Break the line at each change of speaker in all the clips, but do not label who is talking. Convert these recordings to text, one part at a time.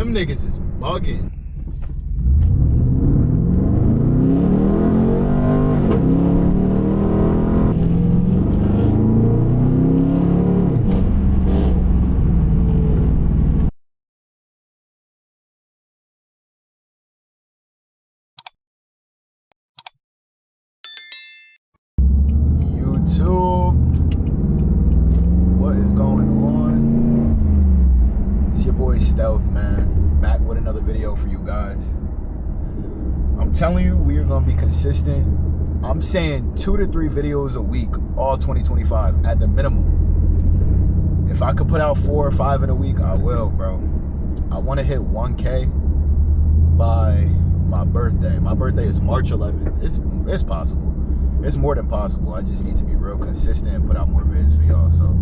Them niggas is bugging. YouTube, what is going on? It's your boy Stealth, man, back with another video for you guys. I'm telling you, we are gonna be consistent. I'm saying 2 to 3 videos a week, all 2025 at the minimum. If I could put out 4 or 5 in a week, I will, bro. I want to hit 1K by my birthday. My birthday is March 11th. It's possible. It's more than possible. I just need to be real consistent and put out more vids for y'all. So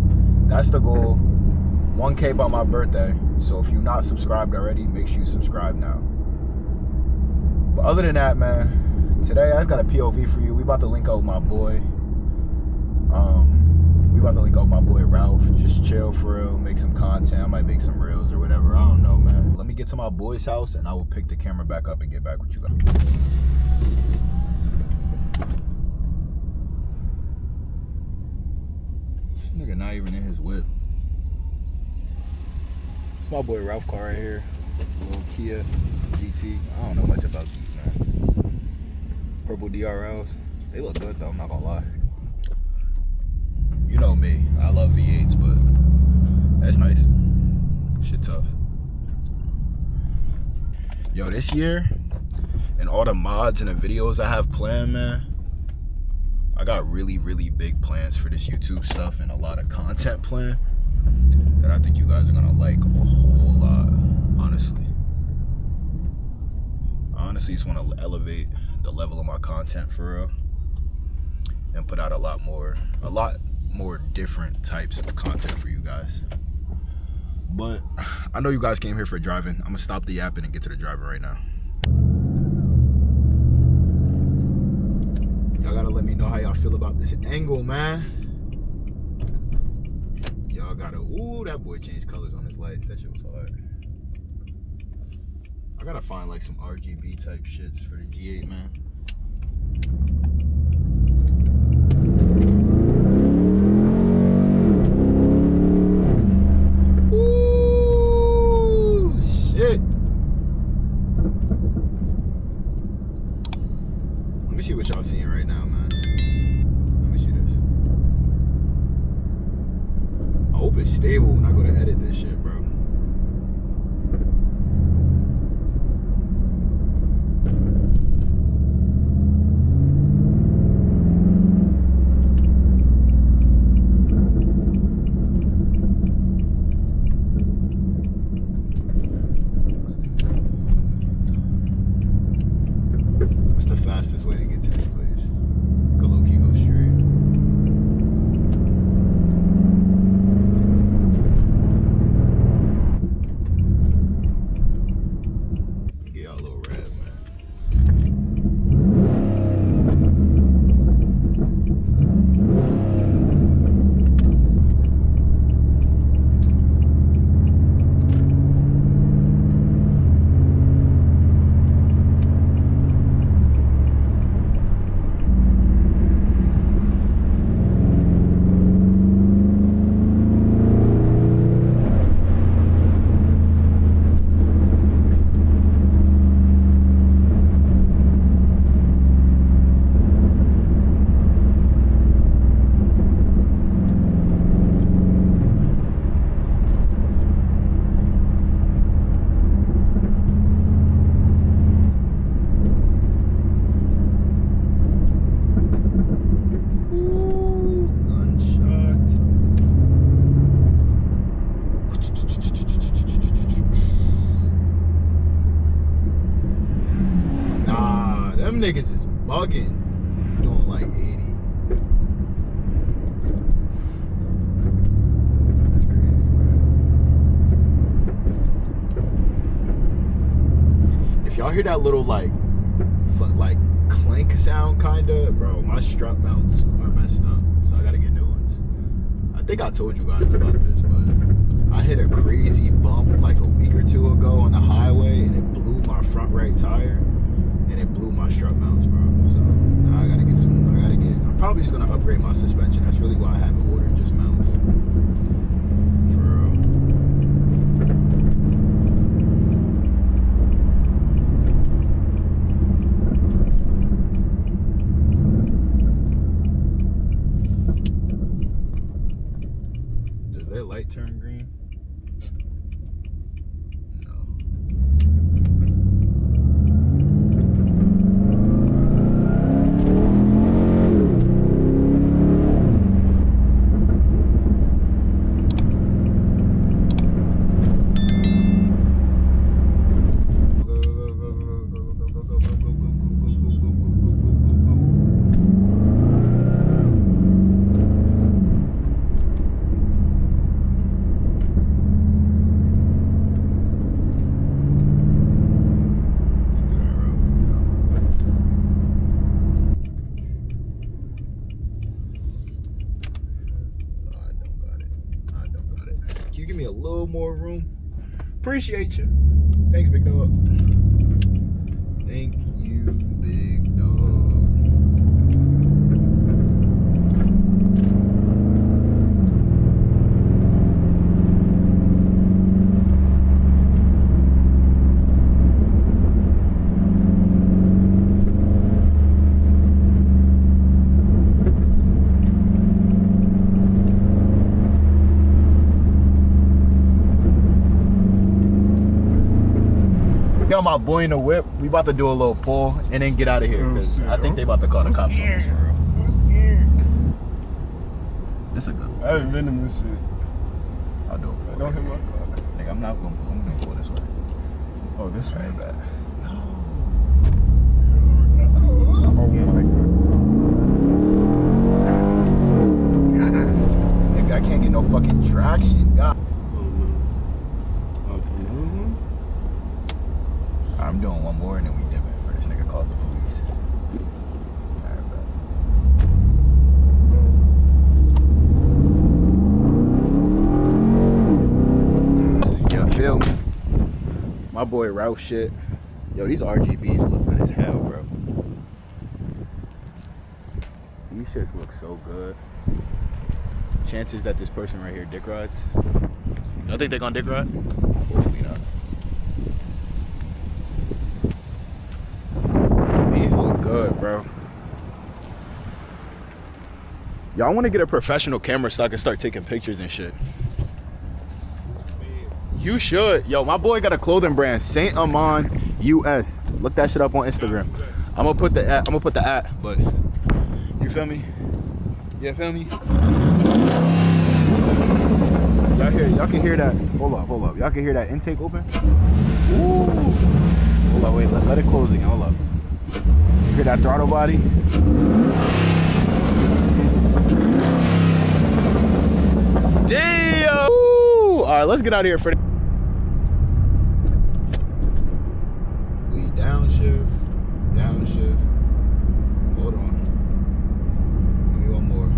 that's the goal. 1K by my birthday. So if you're not subscribed already, make sure you subscribe now. But other than that, man, today I just got a POV for you. We about to link up with my boy. Ralph. Just chill for real. Make some content. I might make some reels or whatever. I don't know, man. Let me get to my boy's house and I will pick the camera back up and get back with you guys. Nigga not even in his whip. It's my boy Ralph car right here. A little Kia GT. I don't know much about these, man. Purple DRLs. They look good though, I'm not gonna lie. You know me, I love V8s, but that's nice. Shit tough. Yo, this year, and all the mods and the videos I have planned, man, I got really, really big plans for this YouTube stuff and a lot of content planned that I think you guys are gonna like a whole lot, honestly. I honestly just wanna elevate the level of my content for real and put out a lot more different types of content for you guys. But I know you guys came here for driving. I'm gonna stop the yapping and get to the driving right now. Y'all gotta let me know how y'all feel about this angle, man. Y'all gotta, ooh, that boy changed colors on his lights. That shit was hard. I gotta find like some RGB type shits for the G8, man. Ooh, shit. Let me see what y'all seeing right now, man. Let me see this. I hope it's stable when I go to edit this shit, bro. What's the fastest way to get to this place? Go low-key, go straight. Get y'all a little rev, man. Them niggas is bugging. Doing like 80. That's crazy, bro. If y'all hear that little like clank sound kinda, bro, my strut mounts are messed up. So I gotta get new ones. I think I told you guys about this, but I hit a crazy bump like a week or two ago on the highway. my suspension. That's really why I haven't ordered just mounts. For real. Does their light turn green? Can you give me a little more room? Appreciate you. Thanks, big dog. Thank you, big dog. Got my boy in the whip. We about to do a little pull and then get out of here because I think they about to call the cops on us.
I'm scared.
It's a good one.
I haven't been in this shit.
I'll do it for you.
Don't hit my car.
Nigga, I'm gonna pull this way.
Oh, this way.
Bad.
No. Oh my god.
Nigga, I can't get no fucking traction. God. I'm doing one more and then we dipping for this nigga calls the police. Alright, yo, feel me? My boy Ralph shit. Yo, these RGBs look good as hell, bro. These shits look so good. Chances that this person right here dick rides. Y'all think they gonna dick ride? Hopefully not. These look good, bro. Y'all want to get a professional camera so I can start taking pictures and shit. You should. Yo, my boy got a clothing brand, Saint Amand US. Look that shit up on Instagram. I'm gonna put the at, but you feel me? Yeah, feel me? Y'all can hear that. Hold up. Y'all can hear that intake open? Ooh. Hold up, wait, let it close again. Hold up. You hear that throttle body? Damn! Woo! All right, let's get out of here for. We downshift. Hold on. Give me one more.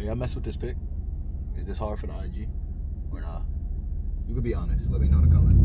Y'all mess with this pic? Is this hard for the IG or not? You could be honest. Let me know in the comments.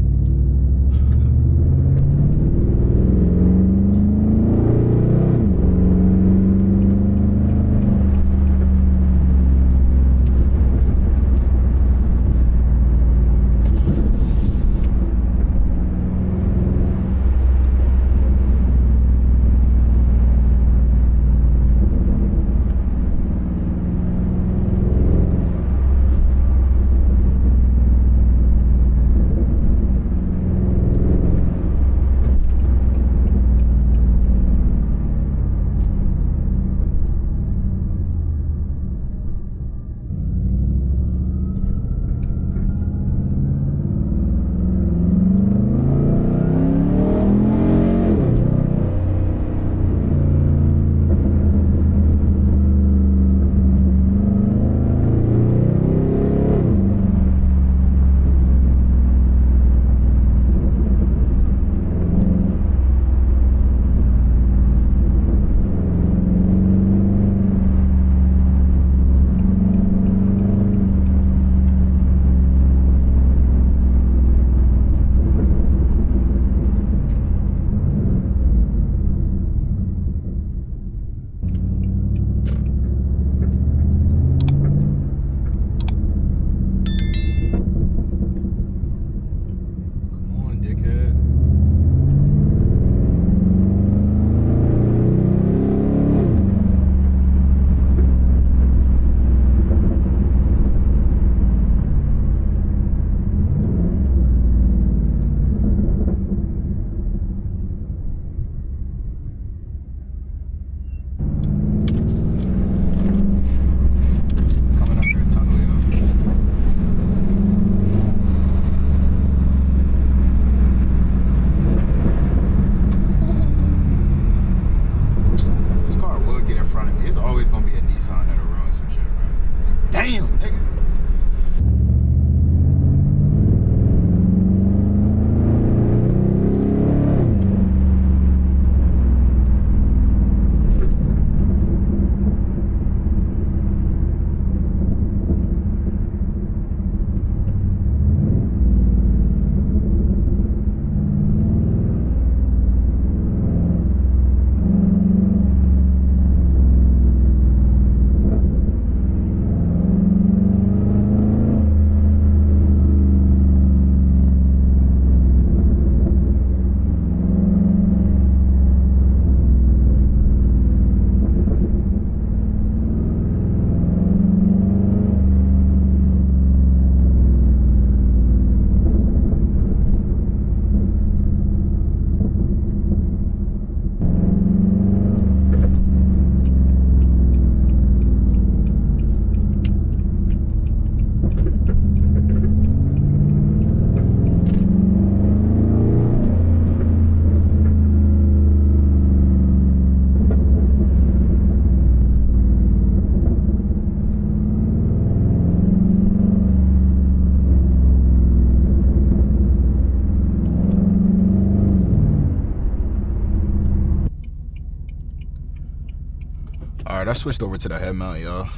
Alright, I switched over to the head mount, y'all.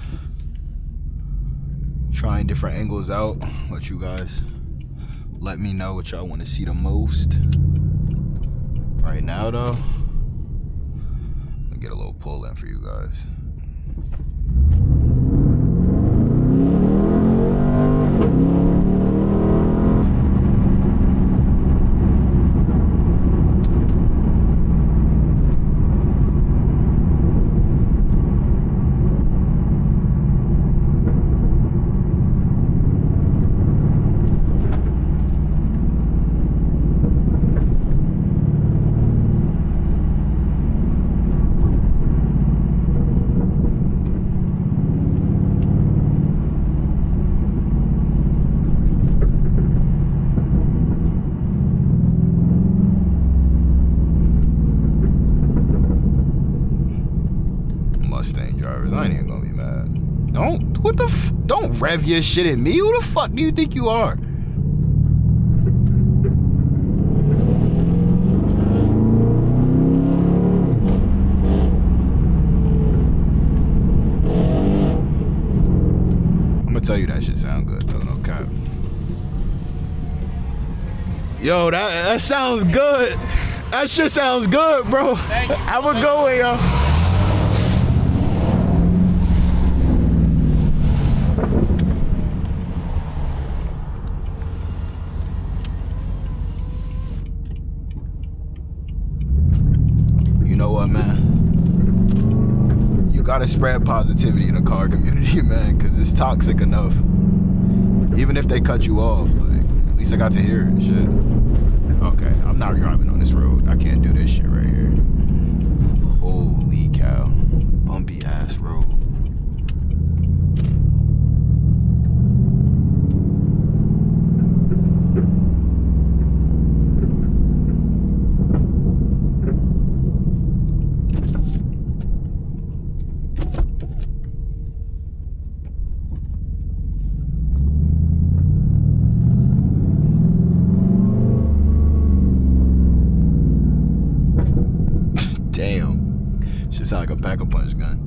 Trying different angles out. Let you guys let me know what y'all want to see the most. Right now, though, I'm gonna get a little pull in for you guys. Mustang drivers, I ain't even gonna be mad. Don't rev your shit at me. Who the fuck do you think you are? I'm gonna tell you that shit sound good though, no cap. Yo, that sounds good. That shit sounds good, bro. Have a good one, yo. You know what, man? You gotta spread positivity in the car community, man, because it's toxic enough. Even if they cut you off, like, at least I got to hear it, shit. Okay, I'm not driving on this road. I can't do this shit right here. Holy cow. Bumpy ass road. Damn. Shit sound like a pack-a-punch gun.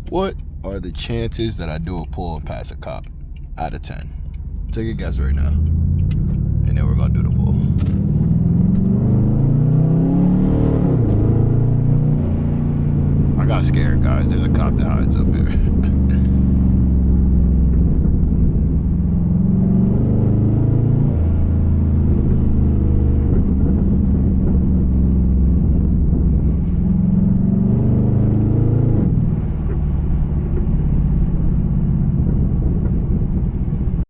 What are the chances that I do a pull and pass a cop out of 10? Take a guess right now. And then we're gonna do the pull. I got scared, guys. There's a cop that hides up here.